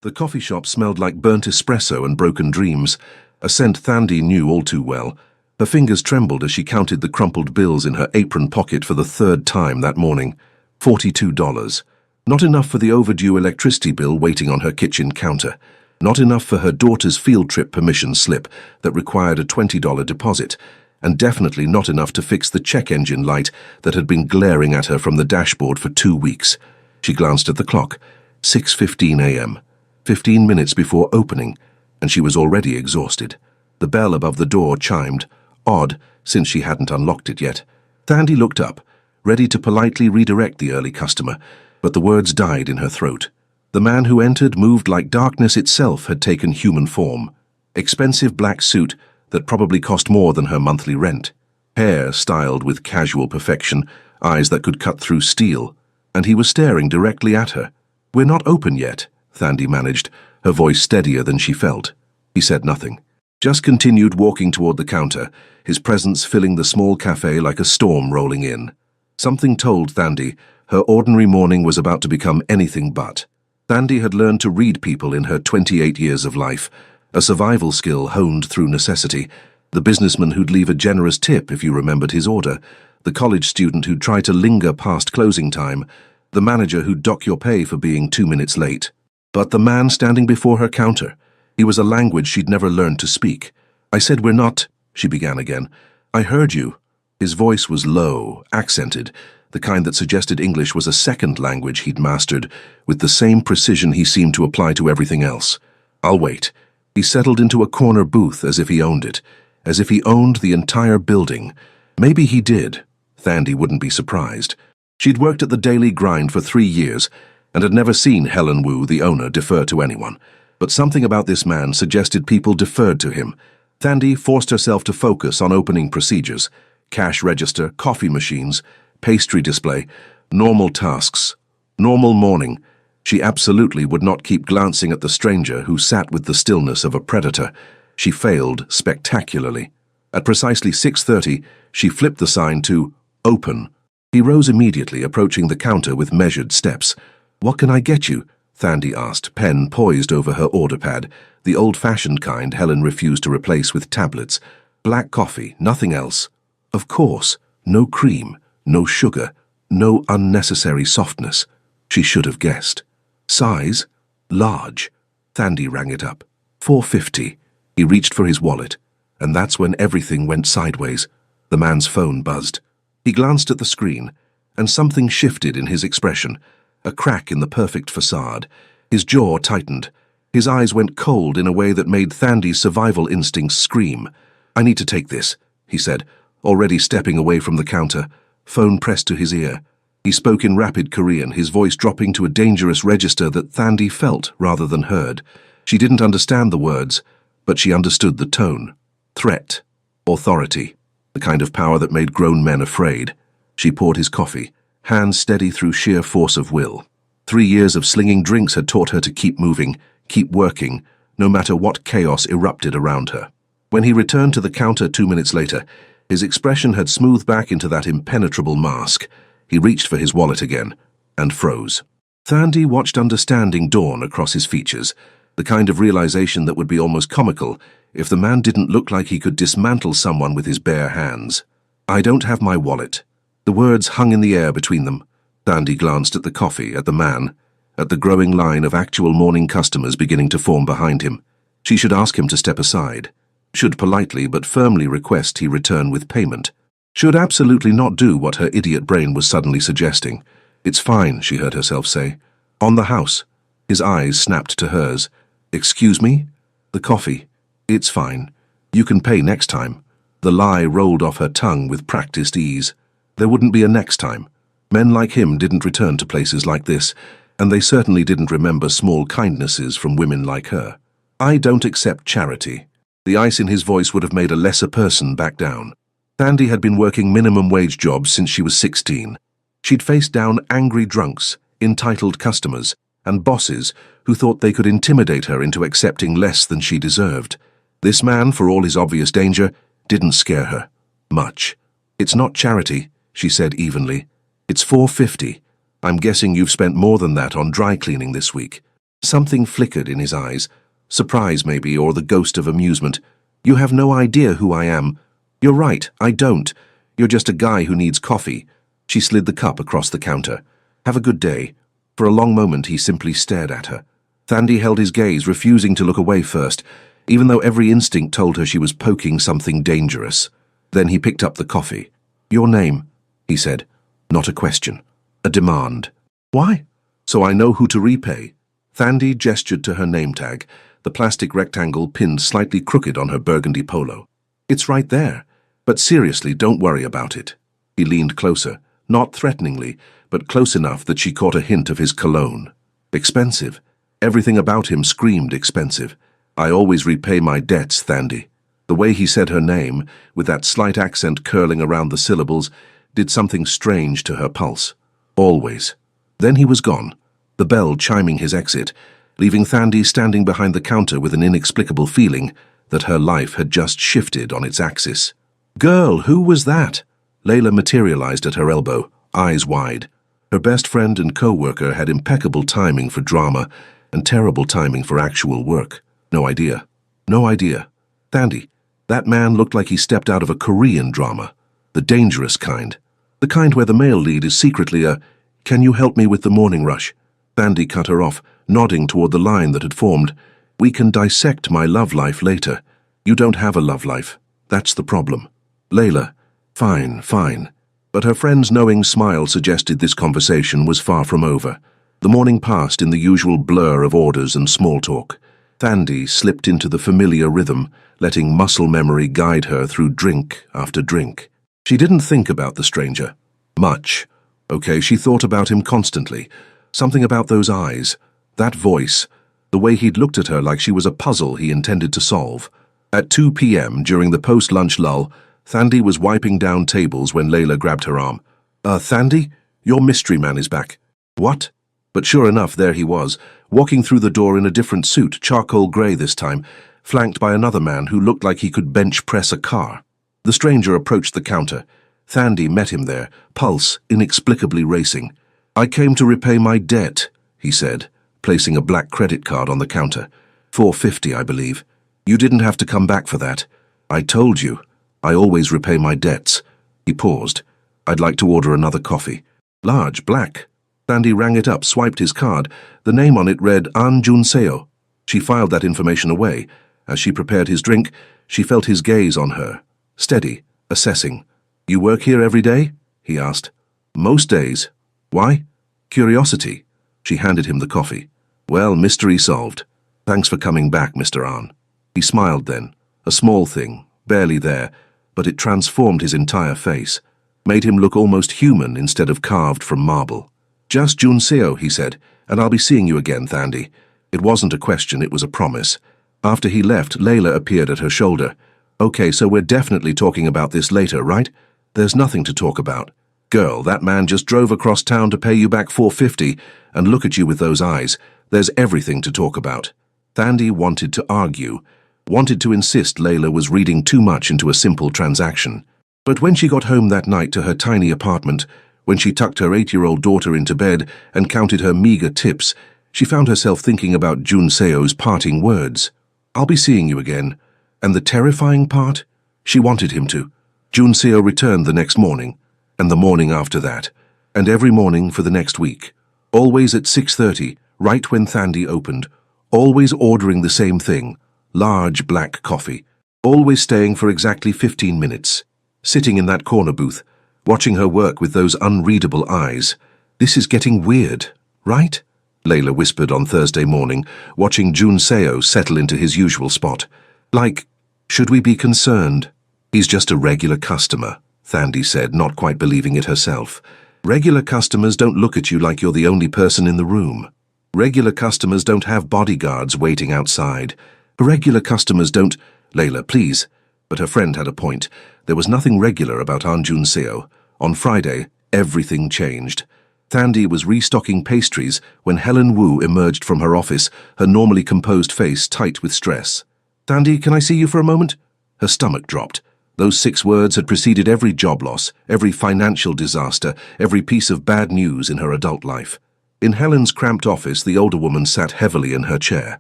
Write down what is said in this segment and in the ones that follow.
The coffee shop smelled like burnt espresso and broken dreams, a scent Thandi knew all too well. Her fingers trembled as she counted the crumpled bills in her apron pocket for the third time that morning. $42. Not enough for the overdue electricity bill waiting on her kitchen counter. Not enough for her daughter's field trip permission slip that required a $20 deposit. And definitely not enough to fix the check engine light that had been glaring at her from the dashboard for 2 weeks. She glanced at the clock. 6:15 a.m. 15 minutes before opening, and she was already exhausted. The bell above the door chimed, odd, since she hadn't unlocked it yet. Thandi looked up, ready to politely redirect the early customer, but the words died in her throat. The man who entered moved like darkness itself had taken human form. Expensive black suit that probably cost more than her monthly rent. Hair styled with casual perfection, eyes that could cut through steel, and he was staring directly at her. "We're not open yet," Thandi managed, her voice steadier than she felt. He said nothing, just continued walking toward the counter, his presence filling the small cafe like a storm rolling in. Something told Thandi her ordinary morning was about to become anything but. Thandi had learned to read people in her 28 years of life, a survival skill honed through necessity. The businessman who'd leave a generous tip if you remembered his order, the college student who'd try to linger past closing time, the manager who'd dock your pay for being 2 minutes late. But the man standing before her counter, he was a language she'd never learned to speak. "I said we're not," she began again. "I heard you." His voice was low, accented, the kind that suggested English was a second language he'd mastered, with the same precision he seemed to apply to everything else. "I'll wait." He settled into a corner booth as if he owned it, as if he owned the entire building. Maybe he did. Thandi wouldn't be surprised. She'd worked at the daily grind for 3 years, and had never seen Helen Wu, the owner, defer to anyone. But something about this man suggested people deferred to him. Thandi forced herself to focus on opening procedures, cash register, coffee machines, pastry display, normal tasks, normal morning. She absolutely would not keep glancing at the stranger who sat with the stillness of a predator. She failed spectacularly. At precisely 6:30, she flipped the sign to "Open." He rose immediately, approaching the counter with measured steps. "What can I get you?" Thandi asked, pen poised over her order pad, the old-fashioned kind Helen refused to replace with tablets. "Black coffee, nothing else." Of course, no cream, no sugar, no unnecessary softness. She should have guessed. Size? Large. Thandi rang it up. $4.50. He reached for his wallet, and that's when everything went sideways. The man's phone buzzed. He glanced at the screen, and something shifted in his expression. A crack in the perfect facade. His jaw tightened. His eyes went cold in a way that made Thandi's survival instincts scream. "I need to take this," he said, already stepping away from the counter, phone pressed to his ear. He spoke in rapid Korean, his voice dropping to a dangerous register that Thandi felt rather than heard. She didn't understand the words, but she understood the tone. Threat. Authority. The kind of power that made grown men afraid. She poured his coffee, hands steady through sheer force of will. 3 years of slinging drinks had taught her to keep moving, keep working, no matter what chaos erupted around her. When he returned to the counter 2 minutes later, his expression had smoothed back into that impenetrable mask. He reached for his wallet again, and froze. Thandi watched understanding dawn across his features, the kind of realization that would be almost comical if the man didn't look like he could dismantle someone with his bare hands. "I don't have my wallet." The words hung in the air between them. Thandi glanced at the coffee, at the man, at the growing line of actual morning customers beginning to form behind him. She should ask him to step aside. Should politely but firmly request he return with payment. Should absolutely not do what her idiot brain was suddenly suggesting. "It's fine," she heard herself say. "On the house." His eyes snapped to hers. "Excuse me?" "The coffee. It's fine. You can pay next time." The lie rolled off her tongue with practiced ease. There wouldn't be a next time. Men like him didn't return to places like this, and they certainly didn't remember small kindnesses from women like her. "I don't accept charity." The ice in his voice would have made a lesser person back down. Thandi had been working minimum wage jobs since she was 16. She'd faced down angry drunks, entitled customers, and bosses who thought they could intimidate her into accepting less than she deserved. This man, for all his obvious danger, didn't scare her. Much. "It's not charity," she said evenly. "It's $4.50. I'm guessing you've spent more than that on dry cleaning this week." Something flickered in his eyes. Surprise, maybe, or the ghost of amusement. You have no idea who I am. You're right, I don't. You're just a guy who needs coffee. She slid the cup across the counter. Have a good day. For a long moment he simply stared at her. Thandi held his gaze, refusing to look away first, even though every instinct told her she was poking something dangerous. Then he picked up the coffee. Your name, he said. Not a question. A demand. Why? So I know who to repay. Thandi gestured to her name tag, the plastic rectangle pinned slightly crooked on her burgundy polo. It's right there. But seriously, don't worry about it. He leaned closer, not threateningly, but close enough that she caught a hint of his cologne. Expensive. Everything about him screamed expensive. I always repay my debts, Thandi. The way he said her name, with that slight accent curling around the syllables, did something strange to her pulse. Always. Then he was gone, the bell chiming his exit, leaving Thandi standing behind the counter with an inexplicable feeling that her life had just shifted on its axis. Girl, who was that? Layla materialized at her elbow, eyes wide. Her best friend and co-worker had impeccable timing for drama and terrible timing for actual work. No idea. No idea. Thandi, that man looked like he stepped out of a Korean drama. The dangerous kind. The kind where the male lead is secretly a, "Can you help me with the morning rush?" Thandi cut her off, nodding toward the line that had formed. We can dissect my love life later. You don't have a love life. That's the problem. Layla. Fine, fine. But her friend's knowing smile suggested this conversation was far from over. The morning passed in the usual blur of orders and small talk. Thandi slipped into the familiar rhythm, letting muscle memory guide her through drink after drink. She didn't think about the stranger. Much. Okay, she thought about him constantly. Something about those eyes, that voice, the way he'd looked at her like she was a puzzle he intended to solve. At 2 p.m., during the post-lunch lull, Thandi was wiping down tables when Layla grabbed her arm. Thandi, your mystery man is back." "What?" But sure enough, there he was, walking through the door in a different suit, charcoal grey this time, flanked by another man who looked like he could bench press a car. The stranger approached the counter. Thandi met him there, pulse inexplicably racing. "I came to repay my debt," he said, placing a black credit card on the counter. $4.50, I believe. "You didn't have to come back for that. I told you. I always repay my debts." He paused. "I'd like to order another coffee." "Large, black." Thandi rang it up, swiped his card. The name on it read An Junseo. She filed that information away. As she prepared his drink, she felt his gaze on her. Steady, assessing. "You work here every day?" he asked. "Most days." "Why?" "Curiosity." She handed him the coffee. "Well, mystery solved. Thanks for coming back, Mr. An." He smiled then. A small thing, barely there, but it transformed his entire face, made him look almost human instead of carved from marble. "Just Junseo," he said, "and I'll be seeing you again, Thandi." It wasn't a question, it was a promise. After he left, Layla appeared at her shoulder. "Okay, so we're definitely talking about this later, right?" "There's nothing to talk about." "Girl, that man just drove across town to pay you back $4.50, and look at you with those eyes. There's everything to talk about." Thandi wanted to argue, wanted to insist Layla was reading too much into a simple transaction. But when she got home that night to her tiny apartment, when she tucked her 8-year-old daughter into bed and counted her meager tips, she found herself thinking about Junseo's parting words. "I'll be seeing you again." And the terrifying part? She wanted him to. Junseo returned the next morning, and the morning after that, and every morning for the next week. Always at 6:30, right when Thandi opened, always ordering the same thing, large black coffee, always staying for exactly 15 minutes, sitting in that corner booth, watching her work with those unreadable eyes. "This is getting weird, right?" Layla whispered on Thursday morning, watching Junseo settle into his usual spot. "Like, should we be concerned?" "He's just a regular customer," Thandi said, not quite believing it herself. "Regular customers don't look at you like you're the only person in the room. Regular customers don't have bodyguards waiting outside. Regular customers don't—" "Layla, please." But her friend had a point. There was nothing regular about An Junseo. On Friday, everything changed. Thandi was restocking pastries when Helen Wu emerged from her office, her normally composed face tight with stress. "Thandi, can I see you for a moment?" Her stomach dropped. Those 6 words had preceded every job loss, every financial disaster, every piece of bad news in her adult life. In Helen's cramped office, the older woman sat heavily in her chair.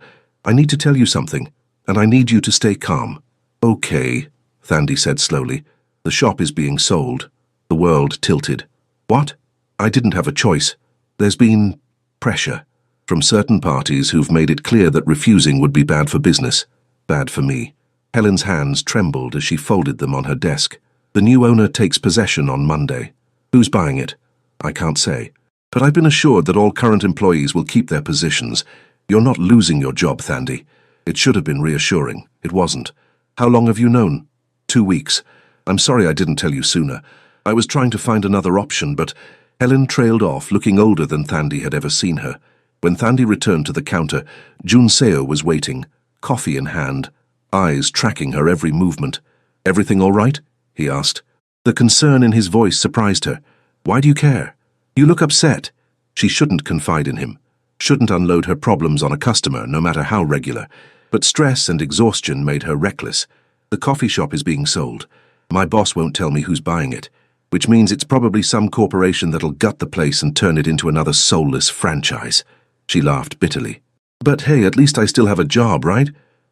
"I need to tell you something, and I need you to stay calm." "Okay," Thandi said slowly. "The shop is being sold." The world tilted. "What?" "I didn't have a choice. There's been pressure from certain parties who've made it clear that refusing would be bad for business. Bad for me." Helen's hands trembled as she folded them on her desk. "The new owner takes possession on Monday." "Who's buying it?" "I can't say. But I've been assured that all current employees will keep their positions. You're not losing your job, Thandi. It should have been reassuring. It wasn't. How long have you known?" 2 weeks. "I'm sorry I didn't tell you sooner. I was trying to find another option, but—" Helen trailed off, looking older than Thandi had ever seen her. When Thandi returned to the counter, Junseo was waiting, coffee in hand, eyes tracking her every movement. "Everything all right?" he asked. The concern in his voice surprised her. "Why do you care? You look upset." She shouldn't confide in him, shouldn't unload her problems on a customer, no matter how regular. But stress and exhaustion made her reckless. "The coffee shop is being sold. My boss won't tell me who's buying it, which means it's probably some corporation that'll gut the place and turn it into another soulless franchise." She laughed bitterly. "But hey, at least I still have a job, right?"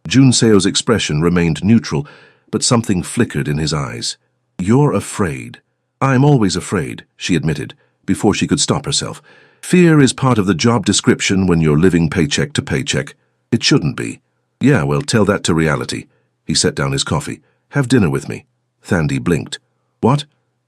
Junseo's expression remained neutral, but something flickered in his eyes. "You're afraid." "I'm always afraid," she admitted, before she could stop herself. "Fear is part of the job description when you're living paycheck to paycheck. It shouldn't be." "Yeah, well, tell that to reality." He set down his coffee. "Have dinner with me." Thandi blinked. "What?"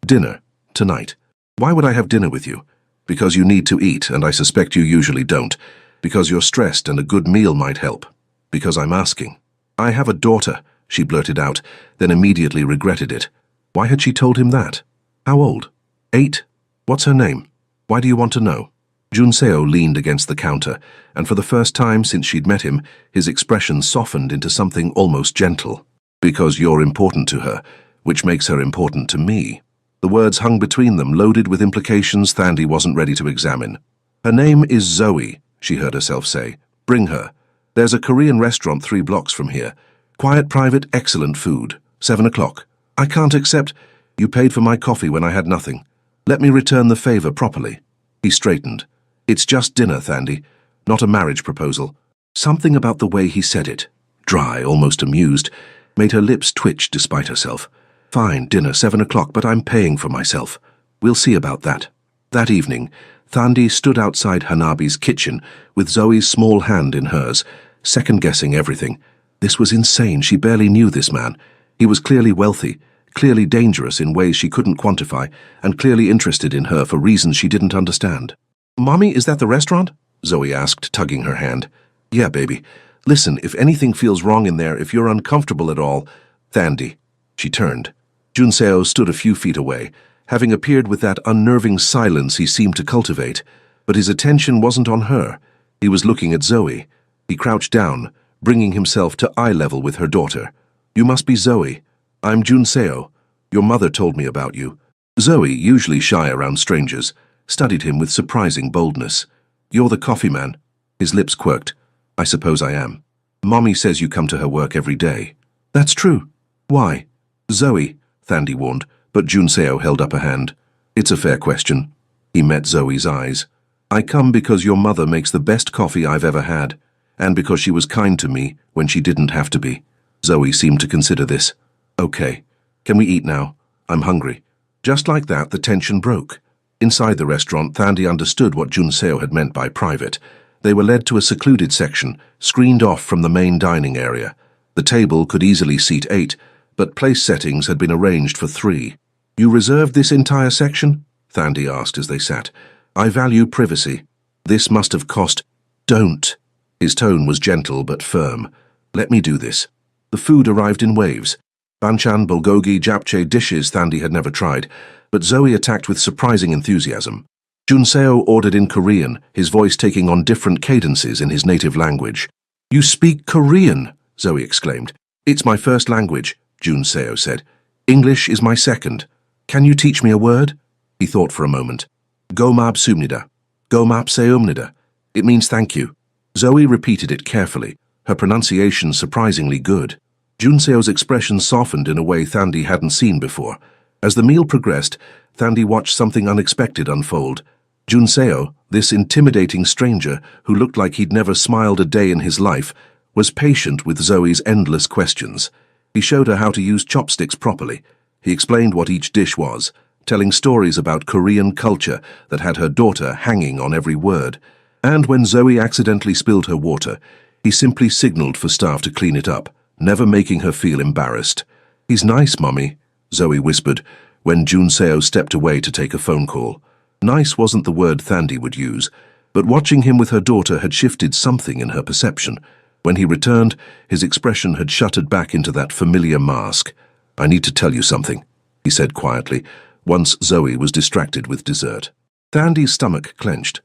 "Dinner. Tonight." "Why would I have dinner with you?" "Because you need to eat, and I suspect you usually don't. Because you're stressed and a good meal might help. Because I'm asking." "I have a daughter," she blurted out, then immediately regretted it. Why had she told him that? "How old?" "8. What's her name? Why do you want to know?" Junseo leaned against the counter, and for the first time since she'd met him, his expression softened into something almost gentle. "Because you're important to her, which makes her important to me." The words hung between them, loaded with implications Thandi wasn't ready to examine. "Her name is Zoe," she heard herself say. "Bring her. There's a Korean restaurant 3 blocks from here. Quiet, private, excellent food. 7 o'clock. I can't accept—" "You paid for my coffee when I had nothing. Let me return the favor properly." He straightened. "It's just dinner, Thandi, not a marriage proposal." Something about the way he said it, dry, almost amused, made her lips twitch despite herself. "Fine, dinner, 7 o'clock, but I'm paying for myself. We'll see about that." That evening, Thandi stood outside Hanabi's kitchen with Zoe's small hand in hers, second-guessing everything. This was insane. She barely knew this man. He was clearly wealthy, clearly dangerous in ways she couldn't quantify, and clearly interested in her for reasons she didn't understand. "Mommy, is that the restaurant?" Zoe asked, tugging her hand. "Yeah, baby. Listen, if anything feels wrong in there, if you're uncomfortable at all—" "Thandi." She turned. Junseo stood a few feet away, having appeared with that unnerving silence he seemed to cultivate. But his attention wasn't on her. He was looking at Zoe. He crouched down, bringing himself to eye level with her daughter. "You must be Zoe. I'm Junseo. Your mother told me about you." Zoe, usually shy around strangers, studied him with surprising boldness. "You're the coffee man." His lips quirked. "I suppose I am. Mommy says you come to her work every day." "That's true. Why?" "Zoe," Thandi warned, but Junseo held up a hand. "It's a fair question." He met Zoe's eyes. "I come because your mother makes the best coffee I've ever had, and because she was kind to me when she didn't have to be." Zoe seemed to consider this. "Okay. Can we eat now? I'm hungry." Just like that, the tension broke. Inside the restaurant, Thandi understood what Junseo had meant by private. They were led to a secluded section, screened off from the main dining area. The table could easily seat 8, but place settings had been arranged for 3. "You reserved this entire section?" Thandi asked as they sat. "I value privacy. This must have cost—" "Don't." His tone was gentle but firm. "Let me do this." The food arrived in waves. Banchan, bulgogi, japchae dishes Thandi had never tried, but Zoe attacked with surprising enthusiasm. Junseo ordered in Korean, his voice taking on different cadences in his native language. "You speak Korean?" Zoe exclaimed. "It's my first language," Junseo said. "English is my second. Can you teach me a word?" He thought for a moment. "Gomab sumnida. Gomab seumnida. It means thank you." Zoe repeated it carefully, her pronunciation surprisingly good. Junseo's expression softened in a way Thandi hadn't seen before. As the meal progressed, Thandi watched something unexpected unfold. "Junseo, This intimidating stranger, who looked like he'd never smiled a day in his life, was patient with Zoe's endless questions. He showed her how to use chopsticks properly. He explained what each dish was, telling stories about Korean culture that had her daughter hanging on every word. And when Zoe accidentally spilled her water, he simply signaled for staff to clean it up, never making her feel embarrassed. "He's nice, Mummy," Zoe whispered, when Junseo stepped away to take a phone call. Nice wasn't the word Thandi would use, but watching him with her daughter had shifted something in her perception. When he returned, his expression had shuttered back into that familiar mask. "I need to tell you something," he said quietly, once Zoe was distracted with dessert. Thandi's stomach clenched.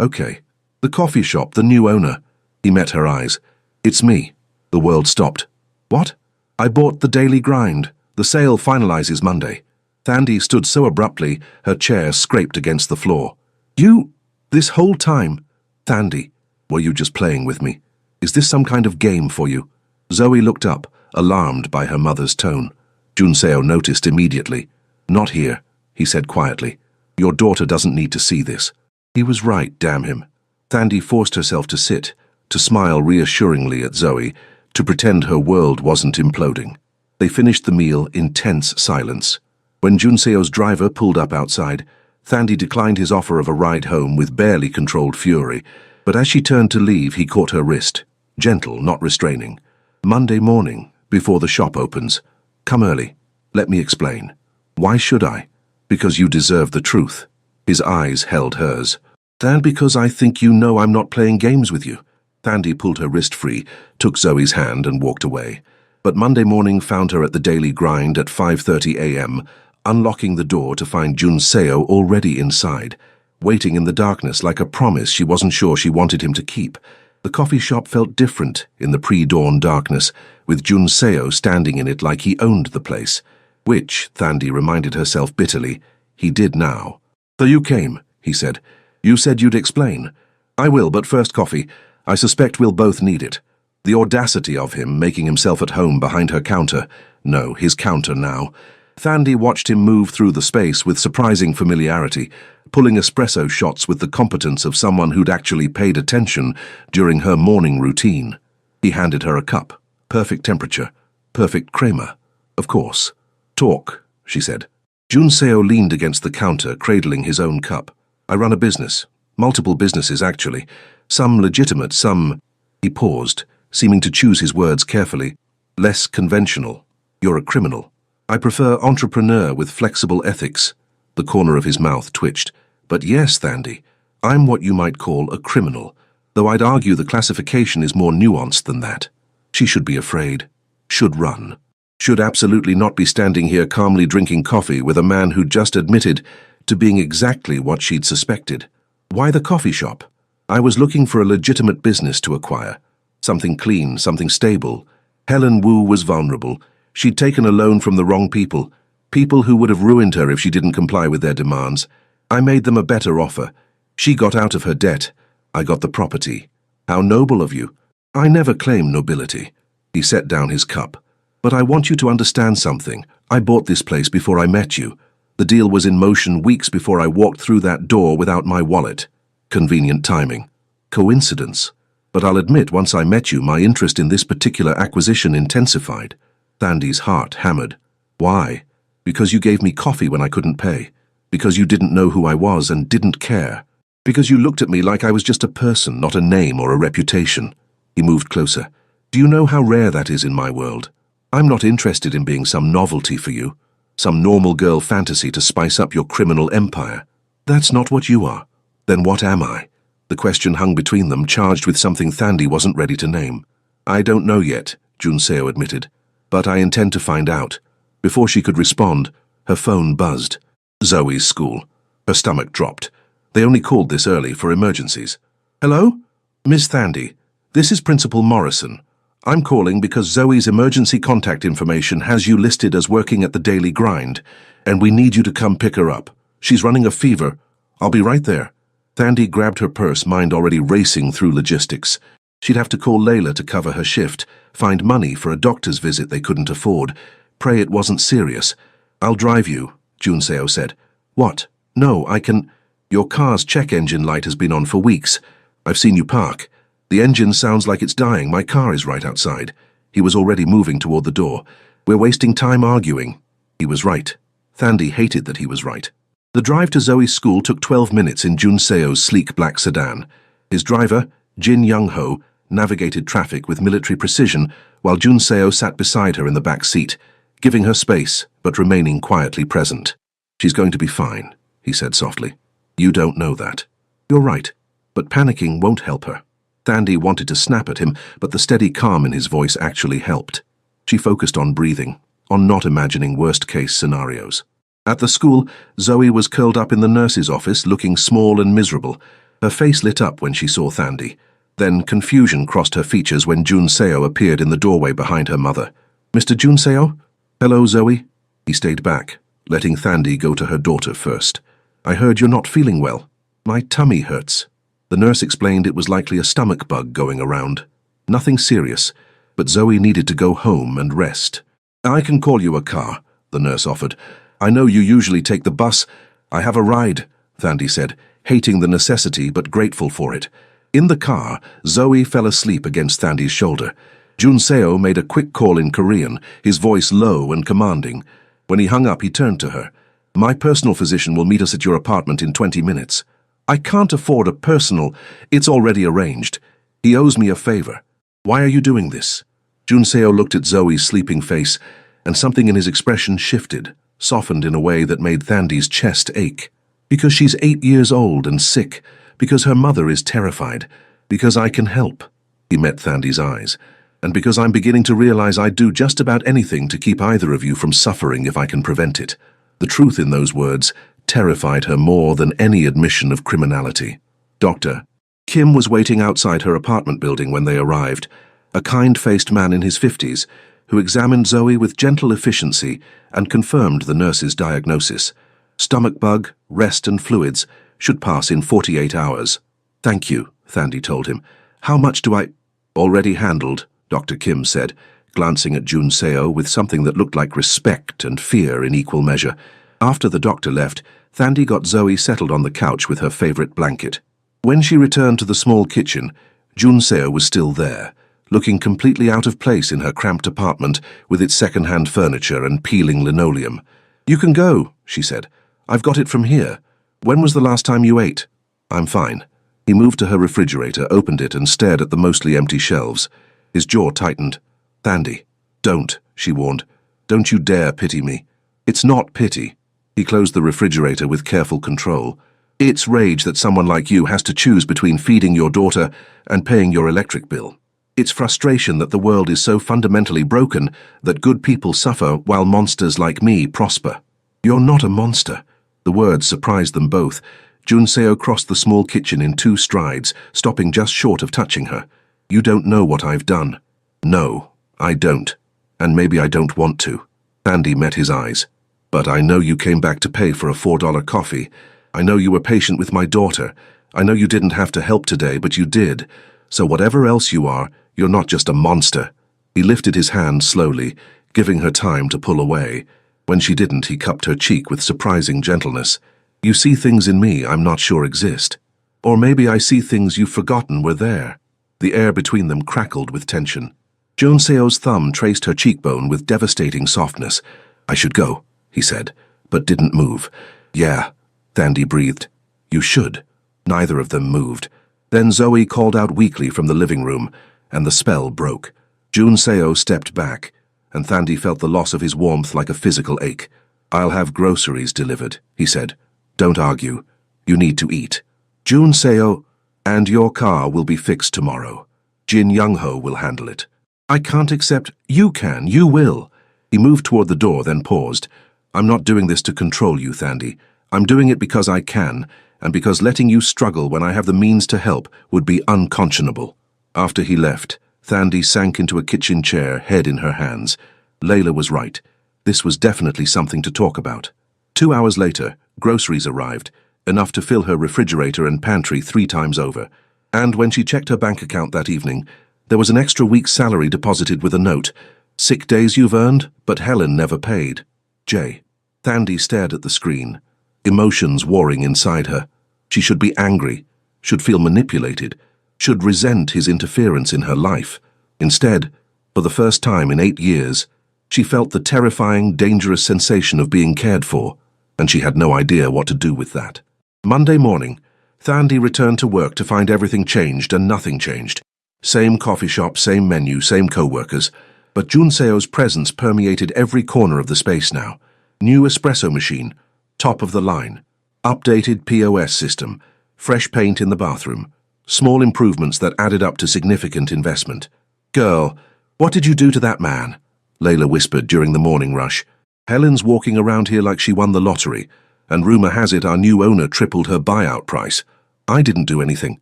"Okay. The coffee shop, the new owner." He met her eyes. "It's me." The world stopped. "What?" "I bought the Daily Grind. The sale finalizes Monday." Thandi stood so abruptly, her chair scraped against the floor. "You... this whole time?" "Thandi, were you just playing with me? Is this some kind of game for you?" Zoe looked up, alarmed by her mother's tone. Junseo noticed immediately. "Not here," he said quietly. "Your daughter doesn't need to see this." He was right, damn him. Thandi forced herself to sit, to smile reassuringly at Zoe, to pretend her world wasn't imploding. They finished the meal in tense silence. When Junseo's driver pulled up outside, Thandi declined his offer of a ride home with barely controlled fury, but as she turned to leave, he caught her wrist, gentle, not restraining. "Monday morning, before the shop opens. Come early. Let me explain." "Why should I?" "Because you deserve the truth." His eyes held hers. "And because I think you know I'm not playing games with you." Thandi pulled her wrist free, took Zoe's hand and walked away. But Monday morning found her at the Daily Grind at 5:30 a.m., unlocking the door to find Junseo already inside, waiting in the darkness like a promise she wasn't sure she wanted him to keep. The coffee shop felt different in the pre-dawn darkness, with Junseo standing in it like he owned the place, which, Thandi reminded herself bitterly, he did now. "So you came," he said. "You said you'd explain." "I will, but first coffee. I suspect we'll both need it." The audacity of him making himself at home behind her counter. No, his counter now. Thandi watched him move through the space with surprising familiarity, pulling espresso shots with the competence of someone who'd actually paid attention during her morning routine. He handed her a cup. Perfect temperature. Perfect crema. Of course. "Talk," she said. Junseo leaned against the counter, cradling his own cup. "I run a business. Multiple businesses, actually. Some legitimate, some..." He paused, seeming to choose his words carefully. "Less conventional. You're a criminal." "I prefer entrepreneur with flexible ethics." The corner of his mouth twitched. "But yes, Thandi, I'm what you might call a criminal, though I'd argue the classification is more nuanced than that." She should be afraid. Should run. Should absolutely not be standing here calmly drinking coffee with a man who'd just admitted to being exactly what she'd suspected. "Why the coffee shop?" "I was looking for a legitimate business to acquire. Something clean, something stable. Helen Wu was vulnerable. She'd taken a loan from the wrong people, people who would have ruined her if she didn't comply with their demands. I made them a better offer. She got out of her debt. I got the property." "How noble of you." "I never claimed nobility." He set down his cup. "But I want you to understand something. I bought this place before I met you. The deal was in motion weeks before I walked through that door without my wallet. Convenient timing. Coincidence. But I'll admit, once I met you, my interest in this particular acquisition intensified." Thandi's heart hammered. "Why?" "Because you gave me coffee when I couldn't pay. Because you didn't know who I was and didn't care. Because you looked at me like I was just a person, not a name or a reputation." He moved closer. "Do you know how rare that is in my world? I'm not interested in being some novelty for you, some normal girl fantasy to spice up your criminal empire. That's not what you are. Then what am I?" The question hung between them, charged with something Thandi wasn't ready to name. "I don't know yet," Junseo admitted. "But I intend to find out." Before she could respond, her phone buzzed. Zoe's school. Her stomach dropped. They only called this early for emergencies. "Hello? Miss Thandi, this is Principal Morrison. I'm calling because Zoe's emergency contact information has you listed as working at the Daily Grind, and we need you to come pick her up. She's running a fever. I'll be right there." Thandi grabbed her purse, mind already racing through logistics. She'd have to call Layla to cover her shift, find money for a doctor's visit they couldn't afford, pray it wasn't serious. "I'll drive you," Junseo said. "What? No, I can..." Your car's check engine light has been on for weeks. I've seen you park. The engine sounds like it's dying. My car is right outside." He was already moving toward the door. "We're wasting time arguing." He was right. Thandie hated that he was right. The drive to Zoe's school took 12 minutes in Jun Seo's sleek black sedan. His driver, Jin Young-ho, navigated traffic with military precision while Jun Seo sat beside her in the back seat, giving her space but remaining quietly present. "She's going to be fine," he said softly. "You don't know that." "You're right, but panicking won't help her." Thandie wanted to snap at him, but the steady calm in his voice actually helped. She focused on breathing, on not imagining worst-case scenarios. At the school, Zoe was curled up in the nurse's office, looking small and miserable. Her face lit up when she saw Thandie. Then confusion crossed her features when Jun Seo appeared in the doorway behind her mother. "Mr. Jun Seo?" "Hello, Zoe." He stayed back, letting Thandie go to her daughter first. "I heard you're not feeling well." "My tummy hurts." The nurse explained it was likely a stomach bug going around. Nothing serious, but Zoe needed to go home and rest. "I can call you a car," the nurse offered. "I know you usually take the bus." "I have a ride," Thandie said, hating the necessity but grateful for it. In the car, Zoe fell asleep against Thandie's shoulder. Jun Seo made a quick call in Korean, his voice low and commanding. When he hung up, he turned to her. "My personal physician will meet us at your apartment in 20 minutes. "I can't afford a personal. It's already arranged. He owes me a favor." "Why are you doing this?" Jun Seo looked at Zoe's sleeping face, and something in his expression shifted, softened in a way that made Thandie's chest ache. "Because she's 8 years old and sick. Because her mother is terrified. Because I can help." He met Thandie's eyes. "And because I'm beginning to realize I'd do just about anything to keep either of you from suffering if I can prevent it." The truth in those words terrified her more than any admission of criminality. Dr. Kim was waiting outside her apartment building when they arrived, a kind-faced man in his 50s, who examined Zoe with gentle efficiency and confirmed the nurse's diagnosis. Stomach bug, rest and fluids should pass in 48 hours. "Thank you," Thandie told him. "How much do I—" "Already handled," Dr. Kim said, glancing at Jun Seo with something that looked like respect and fear in equal measure. After the doctor left, Thandie got Zoe settled on the couch with her favorite blanket. When she returned to the small kitchen, Jun Seo was still there, looking completely out of place in her cramped apartment with its second-hand furniture and peeling linoleum. "You can go," she said. "I've got it from here. When was the last time you ate?" "I'm fine." He moved to her refrigerator, opened it, and stared at the mostly empty shelves. His jaw tightened. "Thandie, don't," she warned. "Don't you dare pity me." "It's not pity." He closed the refrigerator with careful control. "It's rage that someone like you has to choose between feeding your daughter and paying your electric bill. It's frustration that the world is so fundamentally broken that good people suffer while monsters like me prosper." "You're not a monster." The words surprised them both. Jun Seo crossed the small kitchen in 2 strides, stopping just short of touching her. "You don't know what I've done." "No, I don't. And maybe I don't want to." Thandie met his eyes. "But I know you came back to pay for a $4 coffee. I know you were patient with my daughter. I know you didn't have to help today, but you did. So whatever else you are, you're not just a monster." He lifted his hand slowly, giving her time to pull away. When she didn't, he cupped her cheek with surprising gentleness. "You see things in me I'm not sure exist. Or maybe I see things you've forgotten were there." The air between them crackled with tension. Jun Seo's thumb traced her cheekbone with devastating softness. "I should go," he said, but didn't move. "Yeah," Thandie breathed. "You should." Neither of them moved. Then Zoe called out weakly from the living room, and the spell broke. Jun Seo stepped back, and Thandie felt the loss of his warmth like a physical ache. "I'll have groceries delivered," he said. "Don't argue. You need to eat." Jun Seo, "And your car will be fixed tomorrow. Jin Young-ho will handle it." "I can't accept—" "You can, you will." He moved toward the door, then paused. "I'm not doing this to control you, Thandie. I'm doing it because I can, and because letting you struggle when I have the means to help would be unconscionable." After he left, Thandie sank into a kitchen chair, head in her hands. Layla was right. This was definitely something to talk about. 2 hours later, groceries arrived, enough to fill her refrigerator and pantry 3 times over. And when she checked her bank account that evening, there was an extra week's salary deposited with a note. "Sick days you've earned, but Helen never paid. J." Thandie stared at the screen, emotions warring inside her. She should be angry, should feel manipulated, should resent his interference in her life. Instead, for the first time in 8 years, she felt the terrifying, dangerous sensation of being cared for, and she had no idea what to do with that. Monday morning, Thandi returned to work to find everything changed and nothing changed. Same coffee shop, same menu, same co-workers, but Junseo's presence permeated every corner of the space now. New espresso machine, top of the line, updated POS system, fresh paint in the bathroom, small improvements that added up to significant investment. "Girl, what did you do to that man?" Layla whispered during the morning rush. "Helen's walking around here like she won the lottery, and rumor has it our new owner tripled her buyout price. I didn't do anything.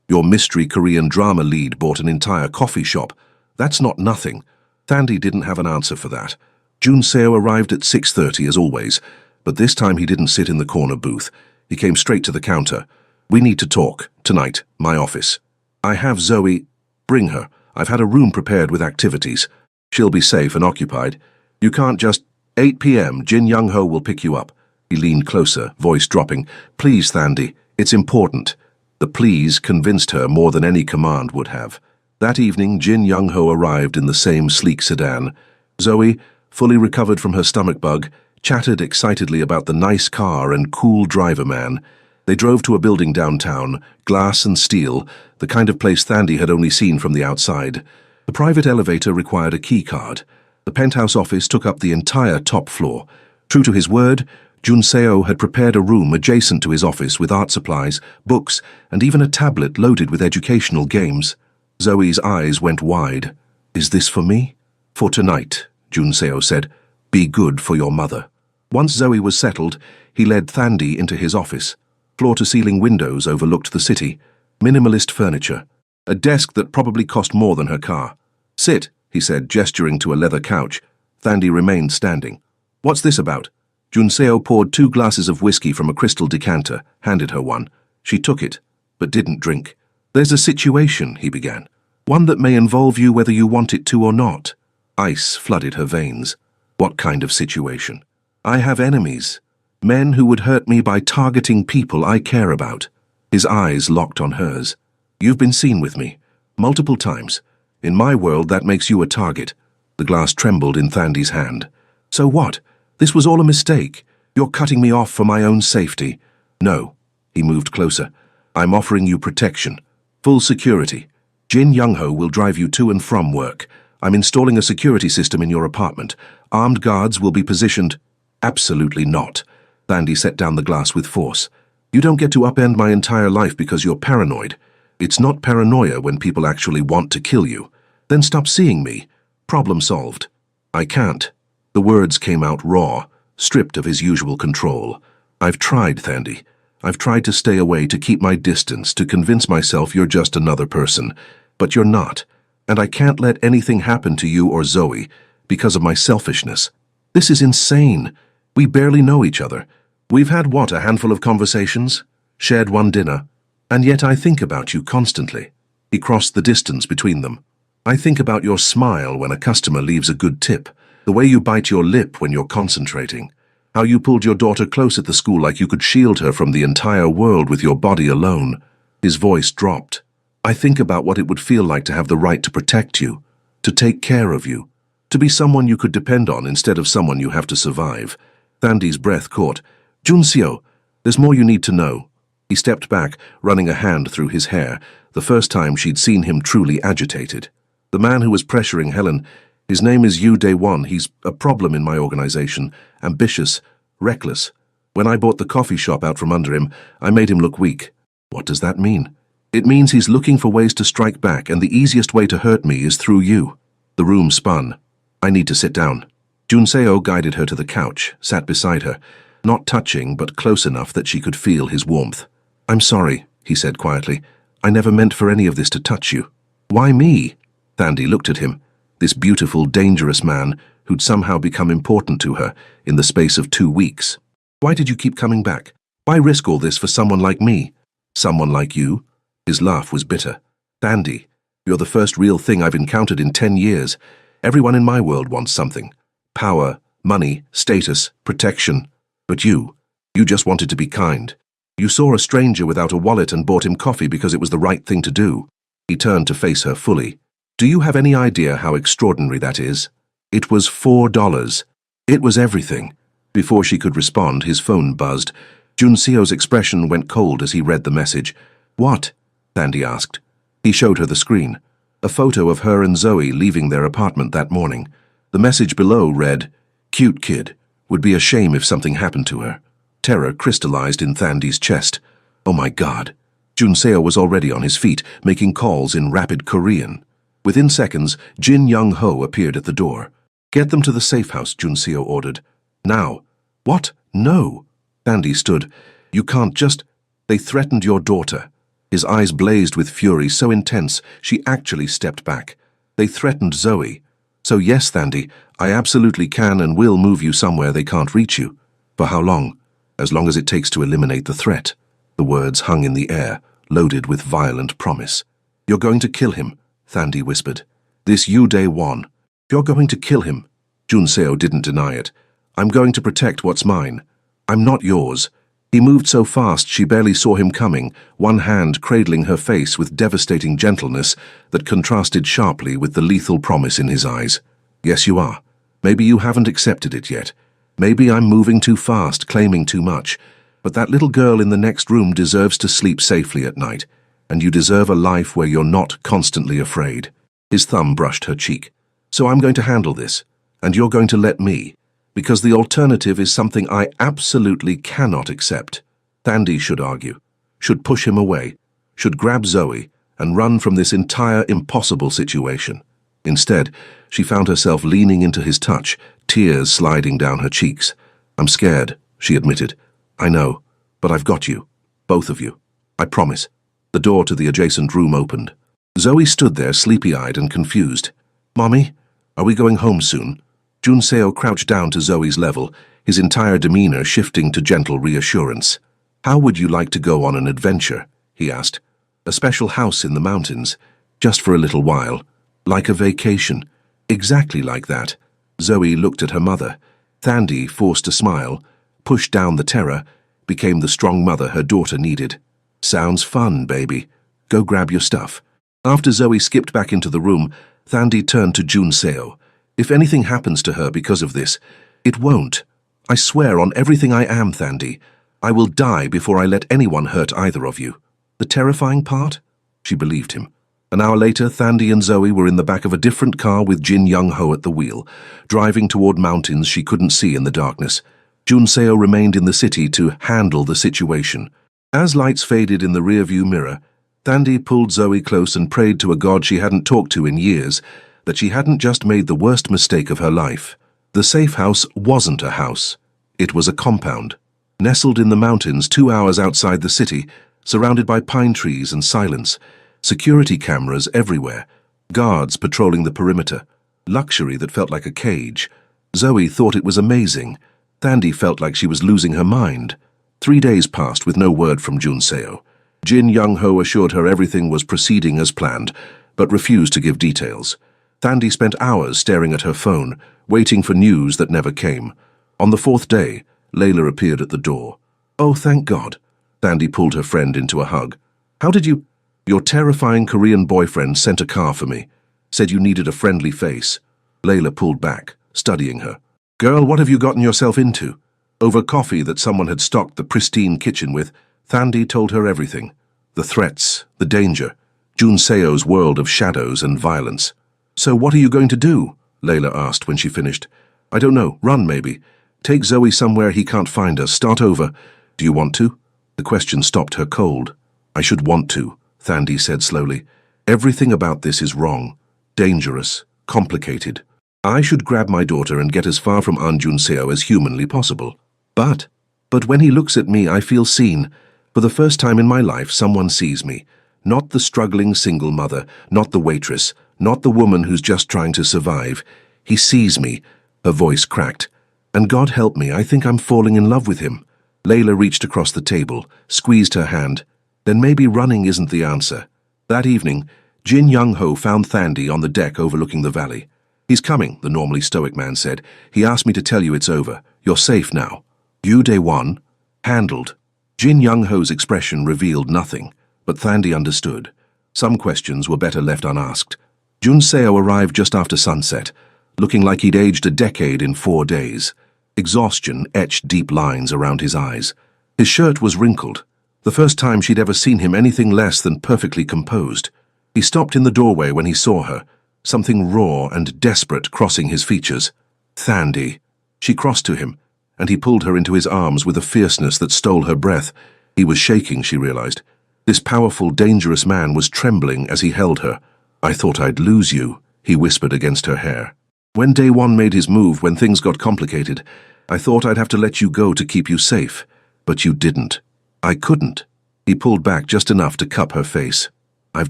Your mystery Korean drama lead bought an entire coffee shop. That's not nothing." Thandi didn't have an answer for that. Junseo arrived at 6:30 as always, but this time he didn't sit in the corner booth. He came straight to the counter. "We need to talk, tonight, my office. I have Zoe. Bring her. I've had a room prepared with activities. She'll be safe and occupied. You can't just... 8 p.m, Jin Young-ho will pick you up." He leaned closer, voice dropping. "Please, Thandi, it's important." The please convinced her more than any command would have. That evening, Jin Young-ho arrived in the same sleek sedan. Zoe, fully recovered from her stomach bug, chatted excitedly about the nice car and cool driver man. They drove to a building downtown, glass and steel, the kind of place Thandi had only seen from the outside. The private elevator required a key card. The penthouse office took up the entire top floor. True to his word, Junseo had prepared a room adjacent to his office with art supplies, books, and even a tablet loaded with educational games. Zoe's eyes went wide. "Is this for me?" "For tonight," Junseo said. "Be good for your mother." Once Zoe was settled, he led Thandi into his office. Floor-to-ceiling windows overlooked the city. Minimalist furniture. A desk that probably cost more than her car. "Sit," he said, gesturing to a leather couch. Thandi remained standing. "What's this about?" Junseo poured 2 glasses of whiskey from a crystal decanter, handed her one. She took it, but didn't drink. "There's a situation," he began. "One that may involve you whether you want it to or not." Ice flooded her veins. "What kind of situation?" "I have enemies. Men who would hurt me by targeting people I care about." His eyes locked on hers. "You've been seen with me. Multiple times. In my world, that makes you a target." The glass trembled in Thandi's hand. "So what? This was all a mistake. You're cutting me off for my own safety." "No." He moved closer. "I'm offering you protection. Full security. Jin Young-ho will drive you to and from work. I'm installing a security system in your apartment. Armed guards will be positioned." "Absolutely not." Thandi set down the glass with force. "You don't get to upend my entire life because you're paranoid. It's not paranoia when people actually want to kill you. Then stop seeing me. Problem solved." "I can't." The words came out raw, stripped of his usual control. "I've tried, Thandi. I've tried to stay away, to keep my distance, to convince myself you're just another person. But you're not. And I can't let anything happen to you or Zoe because of my selfishness. This is insane. We barely know each other. We've had, what, a handful of conversations? Shared one dinner. And yet I think about you constantly." He crossed the distance between them. "I think about your smile when a customer leaves a good tip, the way you bite your lip when you're concentrating, how you pulled your daughter close at the school like you could shield her from the entire world with your body alone." His voice dropped. "I think about what it would feel like to have the right to protect you, to take care of you, to be someone you could depend on instead of someone you have to survive." Thandi's breath caught. "Junseo, there's more you need to know." He stepped back, running a hand through his hair, the first time she'd seen him truly agitated. "The man who was pressuring Helen, his name is Yu Dae-won. He's a problem in my organization. Ambitious, reckless. When I bought the coffee shop out from under him, I made him look weak." "What does that mean?" "It means he's looking for ways to strike back, and the easiest way to hurt me is through you." The room spun. "I need to sit down." Junseo guided her to the couch, sat beside her, not touching but close enough that she could feel his warmth. "I'm sorry," he said quietly. "I never meant for any of this to touch you." "Why me?" Thandi looked at him. This beautiful, dangerous man who'd somehow become important to her in the space of 2 weeks. "Why did you keep coming back? Why risk all this for someone like me?" "Someone like you?" His laugh was bitter. "Thandi, you're the first real thing I've encountered in 10 years. Everyone in my world wants something. Power, money, status, protection. But you just wanted to be kind. You saw a stranger without a wallet and bought him coffee because it was the right thing to do. He turned to face her fully. Do you have any idea how extraordinary that is? It was $4. It was everything. Before she could respond, his phone buzzed. Junseo's expression went cold as he read the message. What? Thandi asked. He showed her the screen. A photo of her and Zoe leaving their apartment that morning. The message below read, "Cute kid. Would be a shame if something happened to her." Terror crystallized in Thandi's chest. Oh my God. Junseo was already on his feet, making calls in rapid Korean. Within seconds, Jin Young-ho appeared at the door. Get them to the safe house, Junseo ordered. Now. What? No. Thandi stood. You can't just... They threatened your daughter. His eyes blazed with fury so intense she actually stepped back. They threatened Zoe. So yes, Thandi, I absolutely can and will move you somewhere they can't reach you. For how long? As long as it takes to eliminate the threat. The words hung in the air, loaded with violent promise. You're going to kill him, Thandi whispered. This Day Won. You're going to kill him. Junseo didn't deny it. I'm going to protect what's mine. I'm not yours. He moved so fast she barely saw him coming, one hand cradling her face with devastating gentleness that contrasted sharply with the lethal promise in his eyes. Yes, you are. Maybe you haven't accepted it yet. Maybe I'm moving too fast, claiming too much. But that little girl in the next room deserves to sleep safely at night, and you deserve a life where you're not constantly afraid. His thumb brushed her cheek. So I'm going to handle this, and you're going to let me, because the alternative is something I absolutely cannot accept. Thandi should argue, should push him away, should grab Zoe and run from this entire impossible situation. Instead, she found herself leaning into his touch, tears sliding down her cheeks. I'm scared, she admitted. I know, but I've got you. Both of you. I promise. The door to the adjacent room opened. Zoe stood there sleepy-eyed and confused. Mommy, are we going home soon? Junseo crouched down to Zoe's level, his entire demeanor shifting to gentle reassurance. How would you like to go on an adventure? He asked. A special house in the mountains, just for a little while. Like a vacation. Exactly like that. Zoe looked at her mother. Thandi forced a smile, pushed down the terror, became the strong mother her daughter needed. Sounds fun, baby. Go grab your stuff. After Zoe skipped back into the room, Thandi turned to Junseo. If anything happens to her because of this, it won't. I swear on everything I am, Thandi. I will die before I let anyone hurt either of you. The terrifying part? She believed him. An hour later, Thandi and Zoe were in the back of a different car with Jin Young-ho at the wheel, driving toward mountains she couldn't see in the darkness. Junseo remained in the city to handle the situation. As lights faded in the rearview mirror, Thandi pulled Zoe close and prayed to a god she hadn't talked to in years that she hadn't just made the worst mistake of her life. The safe house wasn't a house. It was a compound. Nestled in the mountains 2 hours outside the city, surrounded by pine trees and silence, security cameras everywhere, guards patrolling the perimeter, luxury that felt like a cage. Zoe thought it was amazing. Thandi felt like she was losing her mind. 3 days passed with no word from Junseo. Jin Young-ho assured her everything was proceeding as planned, but refused to give details. Thandi spent hours staring at her phone, waiting for news that never came. On the 4th day, Layla appeared at the door. Oh, thank God. Thandi pulled her friend into a hug. How did you... Your terrifying Korean boyfriend sent a car for me. Said you needed a friendly face. Layla pulled back, studying her. Girl, what have you gotten yourself into? Over coffee that someone had stocked the pristine kitchen with, Thandi told her everything. The threats, the danger, Junseo's world of shadows and violence. So what are you going to do? Layla asked when she finished. I don't know, run maybe. Take Zoe somewhere he can't find us, start over. Do you want to? The question stopped her cold. I should want to, Thandi said slowly. Everything about this is wrong, dangerous, complicated. I should grab my daughter and get as far from An Junseo as humanly possible. But when he looks at me, I feel seen. For the first time in my life, someone sees me. Not the struggling single mother, not the waitress, not the woman who's just trying to survive. He sees me. Her voice cracked. And God help me, I think I'm falling in love with him. Layla reached across the table, squeezed her hand. Then maybe running isn't the answer. That evening, Jin Young-ho found Thandi on the deck overlooking the valley. He's coming, the normally stoic man said. He asked me to tell you it's over. You're safe now. Day Won. Handled. Jin Young-ho's expression revealed nothing, but Thandi understood. Some questions were better left unasked. Jun Seo arrived just after sunset, looking like he'd aged a decade in 4 days. Exhaustion etched deep lines around his eyes. His shirt was wrinkled, the first time she'd ever seen him anything less than perfectly composed. He stopped in the doorway when he saw her, something raw and desperate crossing his features. Thandi. She crossed to him, and he pulled her into his arms with a fierceness that stole her breath. He was shaking, she realized. This powerful, dangerous man was trembling as he held her. "I thought I'd lose you," he whispered against her hair. "When Day One made his move, when things got complicated, I thought I'd have to let you go to keep you safe. But you didn't. I couldn't." He pulled back just enough to cup her face. "I've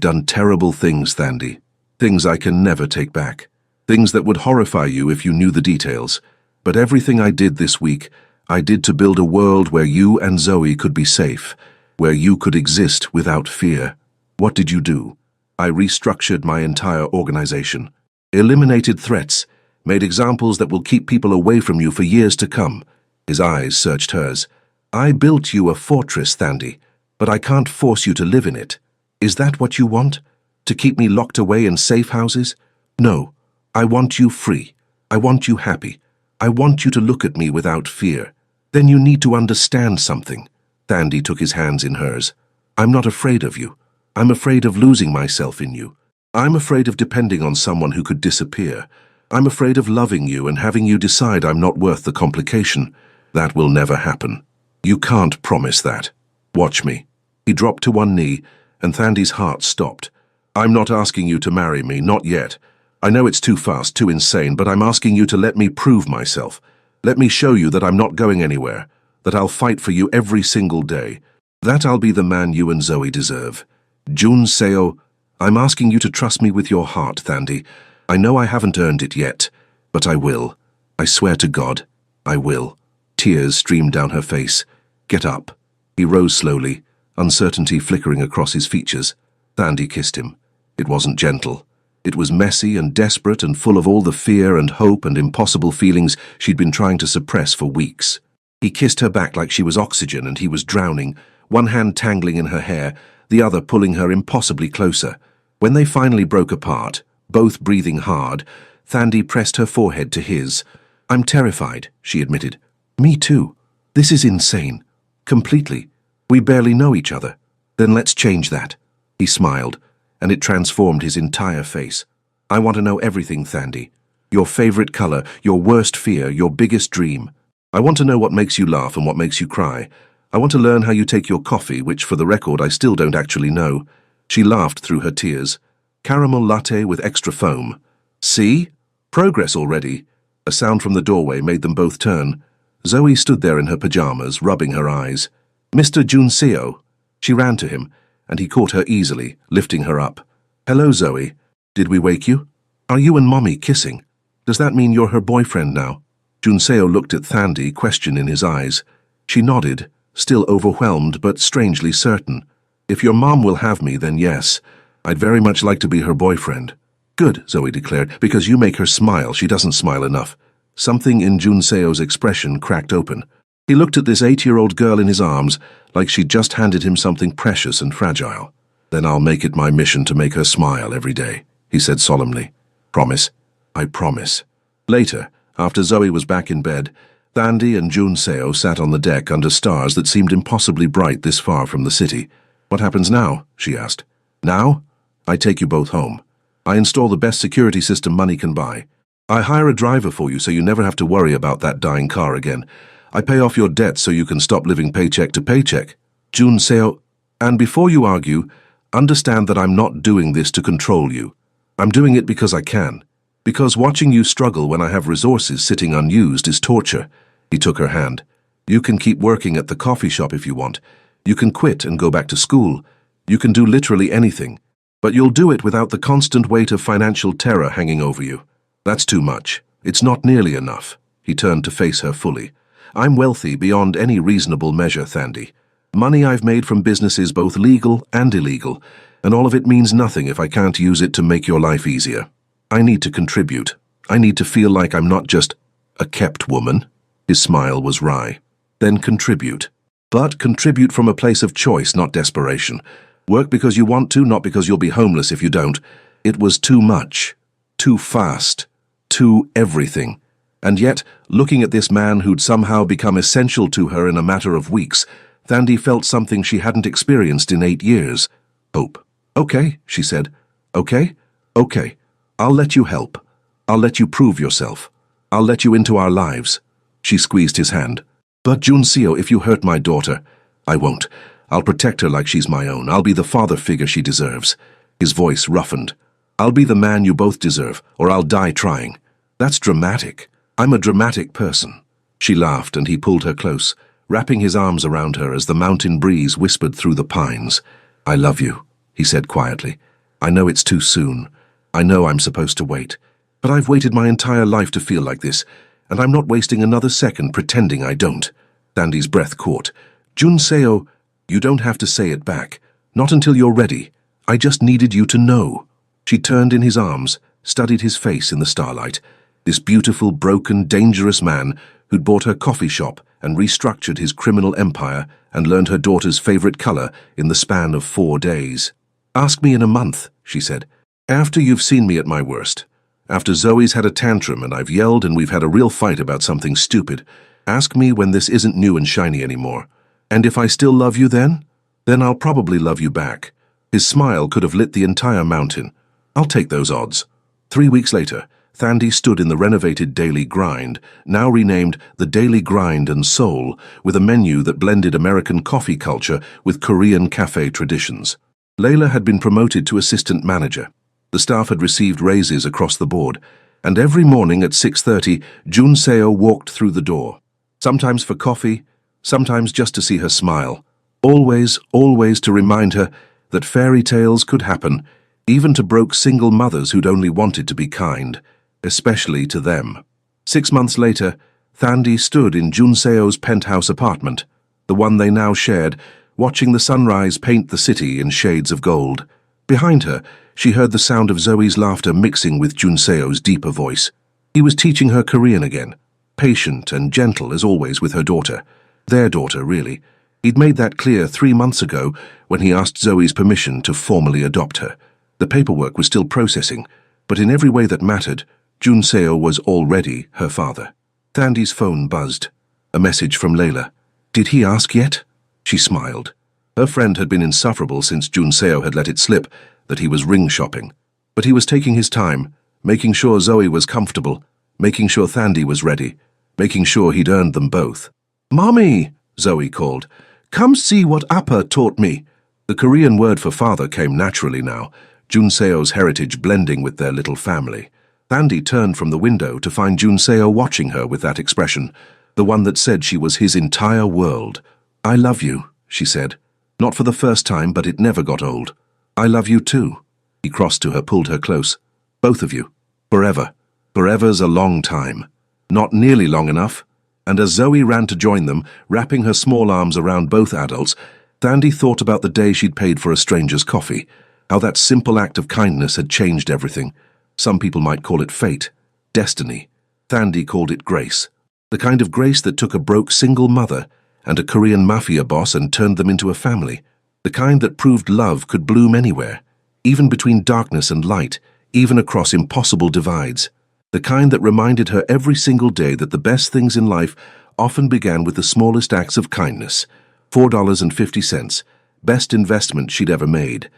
done terrible things, Thandi. Things I can never take back. Things that would horrify you if you knew the details. But everything I did this week, I did to build a world where you and Zoe could be safe, where you could exist without fear. What did you do? I restructured my entire organization, eliminated threats, made examples that will keep people away from you for years to come." His eyes searched hers. "I built you a fortress, Thandi, but I can't force you to live in it. Is that what you want? To keep me locked away in safe houses? No, I want you free. I want you happy. I want you to look at me without fear. Then you need to understand something." Thandi took his hands in hers. "I'm not afraid of you. I'm afraid of losing myself in you. I'm afraid of depending on someone who could disappear. I'm afraid of loving you and having you decide I'm not worth the complication. That will never happen. You can't promise that. Watch me." He dropped to one knee, and Thandi's heart stopped. "I'm not asking you to marry me, not yet. I know it's too fast, too insane, but I'm asking you to let me prove myself. Let me show you that I'm not going anywhere, that I'll fight for you every single day, that I'll be the man you and Zoe deserve. Jun Seo, I'm asking you to trust me with your heart, Thandi. I know I haven't earned it yet, but I will. I swear to God, I will." Tears streamed down her face. "Get up." He rose slowly, uncertainty flickering across his features. Thandi kissed him. It wasn't gentle. It was messy and desperate and full of all the fear and hope and impossible feelings she'd been trying to suppress for weeks. He kissed her back like she was oxygen and he was drowning, one hand tangling in her hair, the other pulling her impossibly closer. When they finally broke apart, both breathing hard, Thandi pressed her forehead to his. "I'm terrified," she admitted. "Me too. This is insane. Completely. We barely know each other. Then let's change that." He smiled, and it transformed his entire face. "I want to know everything, Thandi. Your favorite color, your worst fear, your biggest dream. I want to know what makes you laugh and what makes you cry. I want to learn how you take your coffee, which, for the record, I still don't actually know." She laughed through her tears. "Caramel latte with extra foam." "See? Progress already." A sound from the doorway made them both turn. Zoe stood there in her pajamas, rubbing her eyes. "Mr. Jun Seo." She ran to him, and he caught her easily, lifting her up. "Hello, Zoe. Did we wake you? Are you and Mommy kissing? Does that mean you're her boyfriend now?" Jun Seo looked at Thandi, question in his eyes. She nodded, still overwhelmed but strangely certain. "If your mom will have me, then yes. I'd very much like to be her boyfriend." "Good," Zoe declared, "because you make her smile. She doesn't smile enough." Something in Jun Seo's expression cracked open. He looked at this 8-year-old girl in his arms like she'd just handed him something precious and fragile. "Then I'll make it my mission to make her smile every day," he said solemnly. "Promise?" "I promise." Later, after Zoe was back in bed, Thandi and Jun Seo sat on the deck under stars that seemed impossibly bright this far from the city. "What happens now?" she asked. "Now? I take you both home. I install the best security system money can buy. I hire a driver for you so you never have to worry about that dying car again. I pay off your debts so you can stop living paycheck to paycheck." Jun Seo, "And before you argue, understand that I'm not doing this to control you. I'm doing it because I can. Because watching you struggle when I have resources sitting unused is torture." He took her hand. "You can keep working at the coffee shop if you want. You can quit and go back to school. You can do literally anything. But you'll do it without the constant weight of financial terror hanging over you. That's too much. It's not nearly enough." He turned to face her fully. "I'm wealthy beyond any reasonable measure, Thandi. Money I've made from businesses both legal and illegal, and all of it means nothing if I can't use it to make your life easier. I need to contribute. I need to feel like I'm not just a kept woman." His smile was wry. "Then contribute." But contribute from a place of choice, not desperation. Work because you want to, not because you'll be homeless if you don't. It was too much, too fast, too everything. And yet, looking at this man who'd somehow become essential to her in a matter of weeks, Thandi felt something she hadn't experienced in 8 years. Hope. Okay, she said. Okay? Okay. I'll let you help. I'll let you prove yourself. I'll let you into our lives. She squeezed his hand. But Junseo, if you hurt my daughter, I won't. I'll protect her like she's my own. I'll be the father figure she deserves. His voice roughened. I'll be the man you both deserve, or I'll die trying. That's dramatic. I'm a dramatic person. She laughed and he pulled her close, wrapping his arms around her as the mountain breeze whispered through the pines. I love you, he said quietly. I know it's too soon. I know I'm supposed to wait. But I've waited my entire life to feel like this, and I'm not wasting another second pretending I don't. Thandi's breath caught. Junseo, you don't have to say it back. Not until you're ready. I just needed you to know. She turned in his arms, studied his face in the starlight. This beautiful, broken, dangerous man who'd bought her coffee shop and restructured his criminal empire and learned her daughter's favorite color in the span of 4 days. Ask me in a month, she said. After you've seen me at my worst. After Zoe's had a tantrum and I've yelled and we've had a real fight about something stupid. Ask me when this isn't new and shiny anymore. And if I still love you then I'll probably love you back. His smile could have lit the entire mountain. I'll take those odds. 3 weeks later, Thandi stood in the renovated Daily Grind, now renamed the Daily Grind and Soul, with a menu that blended American coffee culture with Korean cafe traditions. Layla had been promoted to assistant manager. The staff had received raises across the board, and every morning at 6:30, Junseo walked through the door. Sometimes for coffee, sometimes just to see her smile. Always, always to remind her that fairy tales could happen, even to broke single mothers who'd only wanted to be kind, especially to them. 6 months later, Thandi stood in Junseo's penthouse apartment, the one they now shared, watching the sunrise paint the city in shades of gold. Behind her, she heard the sound of Zoe's laughter mixing with Junseo's deeper voice. He was teaching her Korean again, patient and gentle as always with her daughter. Their daughter, really. He'd made that clear 3 months ago when he asked Zoe's permission to formally adopt her. The paperwork was still processing, but in every way that mattered, Junseo was already her father. Thandi's phone buzzed. A message from Layla. Did he ask yet? She smiled. Her friend had been insufferable since Junseo had let it slip that he was ring shopping. But he was taking his time, making sure Zoe was comfortable, making sure Thandi was ready, making sure he'd earned them both. Mommy, Zoe called. Come see what Appa taught me. The Korean word for father came naturally now, Junseo's heritage blending with their little family. Thandi turned from the window to find Junseo watching her with that expression, the one that said she was his entire world. I love you, she said. Not for the first time, but it never got old. I love you too. He crossed to her, pulled her close. Both of you. Forever. Forever's a long time. Not nearly long enough. And as Zoe ran to join them, wrapping her small arms around both adults, Thandi thought about the day she'd paid for a stranger's coffee, how that simple act of kindness had changed everything. Some people might call it fate, destiny. Thandi called it grace. The kind of grace that took a broke single mother and a Korean Mafia boss and turned them into a family. The kind that proved love could bloom anywhere, even between darkness and light, even across impossible divides. The kind that reminded her every single day that the best things in life often began with the smallest acts of kindness. $4.50, best investment she'd ever made.